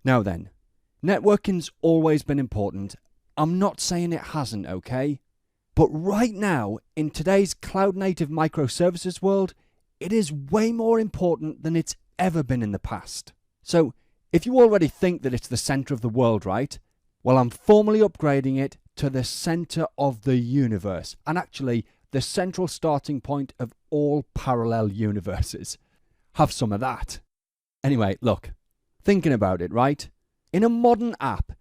Now then, networking's always been important. I'm not saying it hasn't, okay? But right now, in today's cloud-native microservices world, it is way more important than it's ever been in the past. So, if you already think that it's the center of the world, right? Well, I'm formally upgrading it to the center of the universe, and actually the central starting point of all parallel universes. Have some of that. Anyway, look, thinking about it, right? In a modern app,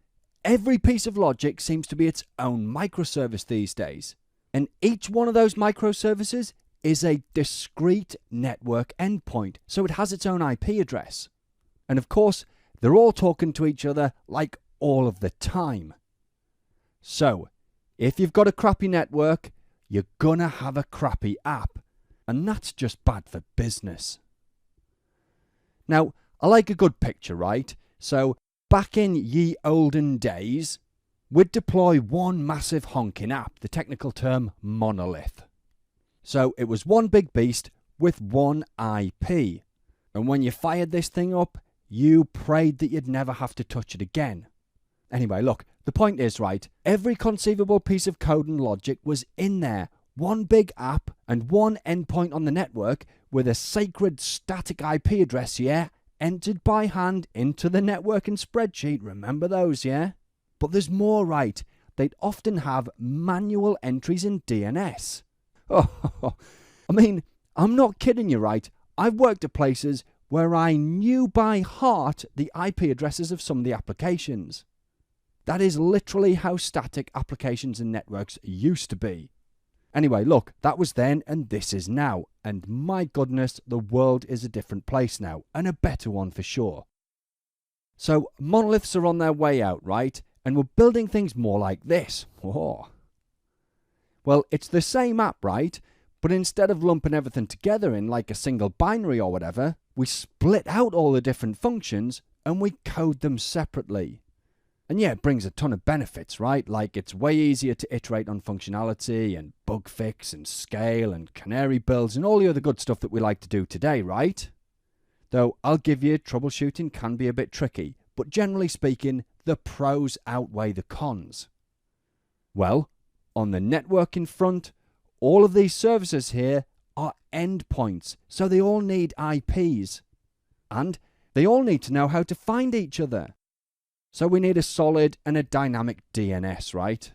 every piece of logic seems to be its own microservice these days. And each one of those microservices is a discrete network endpoint, so it has its own IP address. And of course, they're all talking to each other like all of the time. So, if you've got a crappy network, you're gonna have a crappy app. And that's just bad for business. Now, I like a good picture, right? So, back in ye olden days, we'd deploy one massive honking app, the technical term monolith. So it was one big beast with one IP. And when you fired this thing up, you prayed that you'd never have to touch it again. Anyway, look, the point is, right, every conceivable piece of code and logic was in there. One big app and one endpoint on the network with a sacred static IP address, yeah? Entered by hand into the networking spreadsheet. Remember those, yeah? But there's more, right? They'd often have manual entries in DNS. Oh, I mean, I'm not kidding you, right? I've worked at places where I knew by heart the IP addresses of some of the applications. That is literally how static applications and networks used to be. Anyway, look, that was then and this is now. And my goodness, the world is a different place now, and a better one for sure. So monoliths are on their way out, right? And we're building things more like this. Oh. Well, it's the same app, right? But instead of lumping everything together in like a single binary or whatever, we split out all the different functions and we code them separately. And yeah, it brings a ton of benefits, right? Like it's way easier to iterate on functionality and bug fix and scale and canary builds and all the other good stuff that we like to do today, right? Though I'll give you, troubleshooting can be a bit tricky, but generally speaking, the pros outweigh the cons. Well, on the networking front, all of these services here are endpoints, so they all need IPs. And they all need to know how to find each other. So we need a solid and a dynamic DNS, right?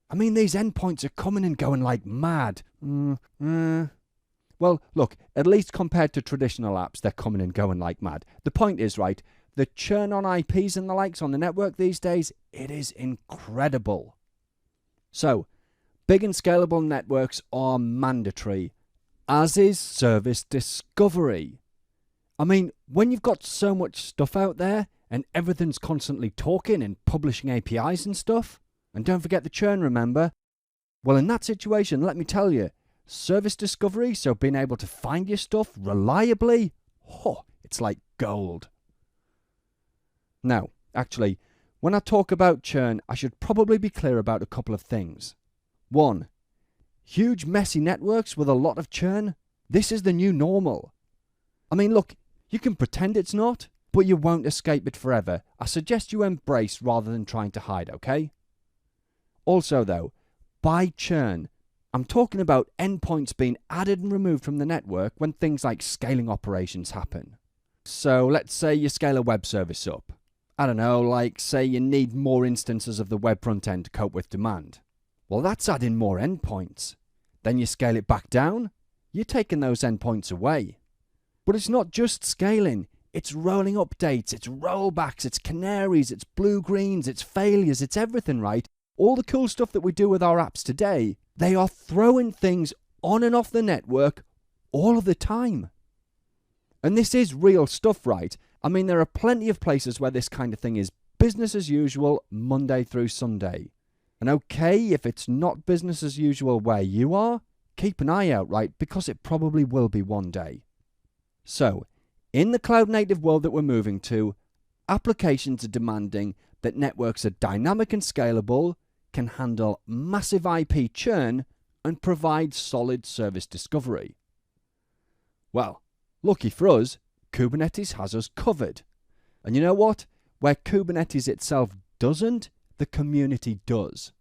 I mean, these endpoints are coming and going like mad. Well, look, at least compared to traditional apps, they're coming and going like mad. The point is, right, the churn on IPs and the likes on the network these days, it is incredible. So, big and scalable networks are mandatory, as is service discovery. I mean, when you've got so much stuff out there, and everything's constantly talking and publishing APIs and stuff, and don't forget the churn, remember? Well, in that situation, let me tell you, service discovery, so being able to find your stuff reliably, it's like gold. Now, actually, when I talk about churn, I should probably be clear about a couple of things. 1. Huge messy networks with a lot of churn, this is the new normal. I mean, look, you can pretend it's not, but you won't escape it forever. I suggest you embrace rather than trying to hide, okay? Also though, by churn, I'm talking about endpoints being added and removed from the network when things like scaling operations happen. So let's say you scale a web service up. I don't know, like say you need more instances of the web front end to cope with demand. Well, that's adding more endpoints. Then you scale it back down, you're taking those endpoints away. But it's not just scaling. It's rolling updates, it's rollbacks, it's canaries, it's blue-greens, it's failures, it's everything, right? All the cool stuff that we do with our apps today, they are throwing things on and off the network all of the time. And this is real stuff, right? I mean, there are plenty of places where this kind of thing is business as usual, Monday through Sunday. And okay, if it's not business as usual where you are, keep an eye out, right? Because it probably will be one day. So, in the cloud-native world that we're moving to, applications are demanding that networks are dynamic and scalable, can handle massive IP churn, and provide solid service discovery. Well, lucky for us, Kubernetes has us covered. And you know what? where Kubernetes itself doesn't, the community does.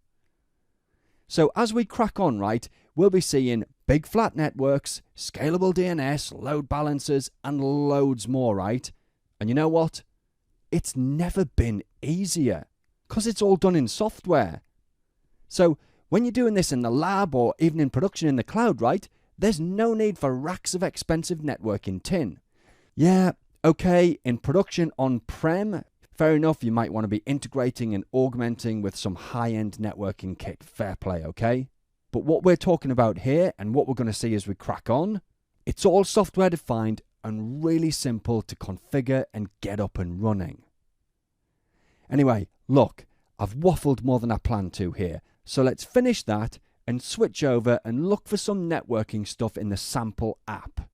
So as we crack on, right, we'll be seeing big flat networks, scalable DNS, load balancers, and loads more, right? And you know what? It's never been easier, because it's all done in software. So when you're doing this in the lab or even in production in the cloud, right, there's no need for racks of expensive networking tin. Yeah, okay, in production on-prem, fair enough, you might want to be integrating and augmenting with some high-end networking kit. Fair play, okay? But what we're talking about here, and what we're going to see as we crack on, it's all software defined and really simple to configure and get up and running. Anyway, look, I've waffled more than I planned to here, so let's finish that and switch over and look for some networking stuff in the sample app.